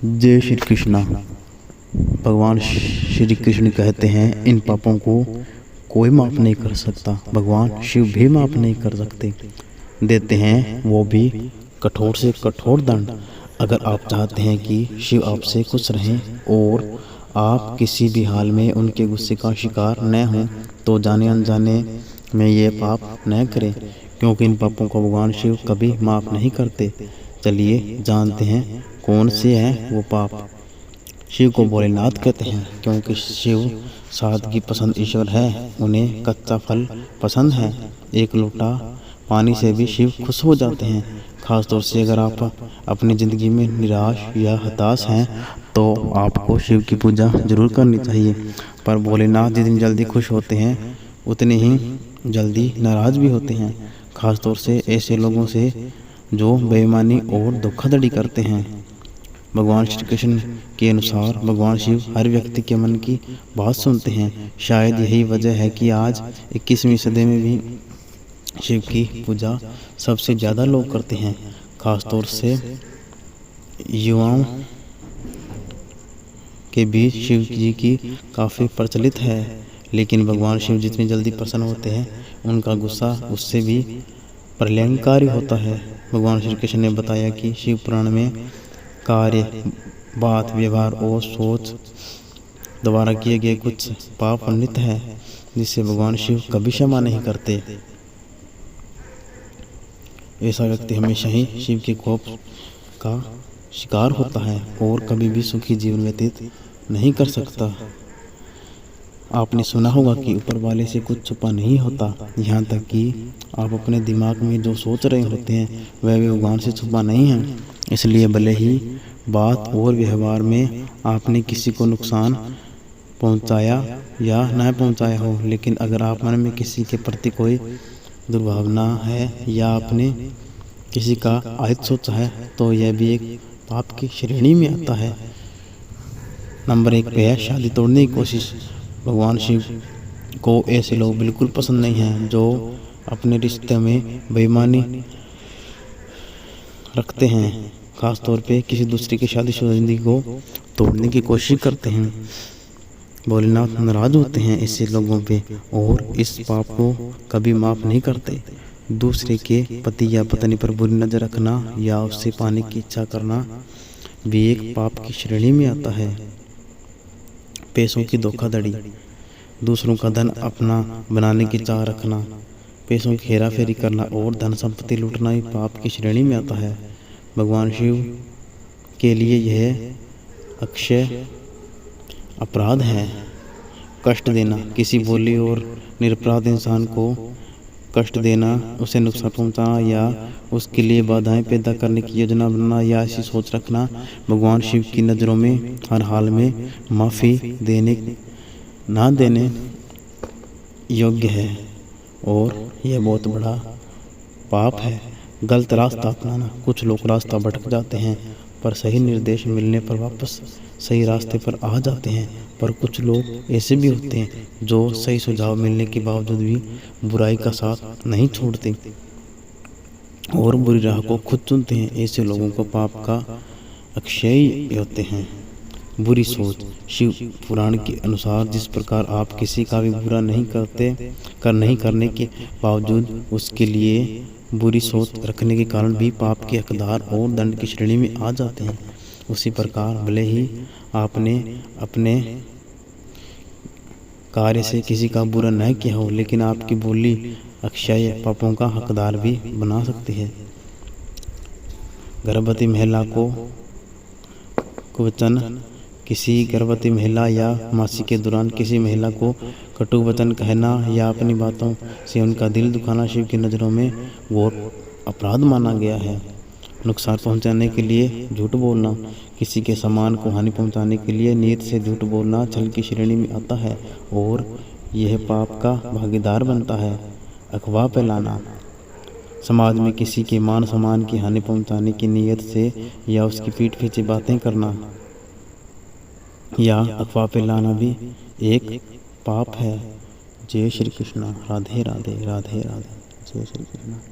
जय श्री कृष्णा। भगवान श्री कृष्ण कहते हैं, इन पापों को कोई माफ़ नहीं कर सकता। भगवान शिव भी माफ़ नहीं कर सकते, देते हैं वो भी कठोर से कठोर दंड। अगर आप चाहते हैं कि शिव आपसे खुश रहें और आप किसी भी हाल में उनके गुस्से का शिकार न हों, तो जाने अनजाने में ये पाप न करें, क्योंकि इन पापों को भगवान शिव कभी माफ़ नहीं करते। चलिए जानते हैं कौन से हैं वो पाप। शिव को भोलेनाथ कहते हैं, क्योंकि शिव सादगी पसंद ईश्वर है। उन्हें कच्चा फल पसंद है। एक लोटा पानी से भी शिव खुश हो जाते हैं। खासतौर से अगर आप अपनी ज़िंदगी में निराश या हताश हैं, तो आपको शिव की पूजा जरूर करनी चाहिए। पर भोलेनाथ जितनी जल्दी खुश होते हैं, उतने ही जल्दी नाराज़ भी होते हैं, खासतौर से ऐसे लोगों से जो बेईमानी और धोखाधड़ी करते हैं। भगवान श्री कृष्ण के अनुसार भगवान शिव हर व्यक्ति के मन की बात सुनते हैं। शायद यही वजह है कि आज 21वीं सदी में भी शिव की पूजा सबसे ज़्यादा लोग करते हैं, खासतौर से युवाओं के बीच शिव जी की काफ़ी प्रचलित है। लेकिन भगवान शिव जितनी जल्दी प्रसन्न होते हैं, उनका गुस्सा उससे भी प्रलयंकारी होता है। भगवान श्री कृष्ण ने बताया कि शिव पुराण में कार्य, बात, व्यवहार और सोच द्वारा किए गए कुछ पाप वर्णित है, जिसे भगवान शिव कभी क्षमा नहीं करते। ऐसा व्यक्ति हमेशा ही शिव के कोप का शिकार होता है और कभी भी सुखी जीवन व्यतीत नहीं कर सकता। आपने सुना होगा कि ऊपर वाले से कुछ छुपा नहीं होता। यहाँ तक कि आप अपने दिमाग में जो सोच रहे होते हैं, वह भी भगवान से छुपा नहीं है। इसलिए भले ही बात और व्यवहार में आपने किसी को नुकसान पहुँचाया या न पहुँचाया हो, लेकिन अगर आप मन में किसी के प्रति कोई दुर्भावना है या आपने किसी का अहित सोचा है, तो यह भी एक पाप की श्रेणी में आता है। नंबर 1 पे है शादी तोड़ने की कोशिश। भगवान शिव को ऐसे लोग बिल्कुल पसंद नहीं हैं जो अपने रिश्ते में बेईमानी रखते हैं, खासतौर पे किसी दूसरे की शादीशुदा जिंदगी को तोड़ने की कोशिश करते हैं। भोलेनाथ नाराज होते हैं ऐसे लोगों पे और इस पाप को कभी माफ़ नहीं करते। दूसरे के पति या पत्नी पर बुरी नज़र रखना या उससे पाने की इच्छा करना भी एक पाप की श्रेणी में आता है। पैसों की धोखाधड़ी, दूसरों का धन अपना बनाने की चाह रखना, पैसों की हेराफेरी करना और धन संपत्ति लूटना भी पाप की श्रेणी में आता है। भगवान शिव के लिए यह अक्षय अपराध है। कष्ट देना, किसी भोले और निरपराध इंसान को कष्ट देना, उसे नुकसान पहुंचाना या उसके लिए बाधाएं पैदा करने की योजना बनाना या ऐसी सोच रखना भगवान शिव की नज़रों में हर हाल में माफ़ी देने ना देने योग्य है और यह बहुत बड़ा पाप है। गलत रास्ता अपनाना, कुछ लोग रास्ता भटक जाते हैं पर सही निर्देश मिलने पर वापस सही रास्ते पर आ जाते हैं, पर कुछ लोग ऐसे भी होते हैं जो सही सुझाव मिलने के बावजूद भी बुराई का साथ नहीं छोड़ते और बुरी राह को खुद चुनते हैं। ऐसे लोगों को पाप का अक्षय होते हैं। बुरी सोच, शिव पुराण के अनुसार जिस प्रकार आप किसी का भी बुरा नहीं करने के बावजूद उसके लिए बुरी सोच रखने के कारण भी पाप के हकदार और दंड की श्रेणी में आ जाते हैं, उसी प्रकार भले ही आपने अपने कार्य से किसी का बुरा न किया हो, लेकिन आपकी बोली अक्षय पापों का हकदार भी बना सकती है। गर्भवती महिला को कुवचन, किसी गर्भवती महिला या मासिक के दौरान किसी महिला को कटु वचन कहना या अपनी बातों से उनका दिल दुखाना शिव की नज़रों में घोर अपराध माना गया है। नुकसान पहुंचाने के लिए झूठ बोलना, किसी के सामान को हानि पहुंचाने के लिए नीयत से झूठ बोलना छल की श्रेणी में आता है और यह पाप का भागीदार बनता है। अफवाह फैलाना, समाज में किसी के मान सम्मान की हानि पहुंचाने की नीयत से या उसकी पीठ पीछे बातें करना या अफवाह फैलाना भी एक पाप है। जय श्री कृष्णा। राधे राधे, राधे राधे। जय श्री कृष्णा।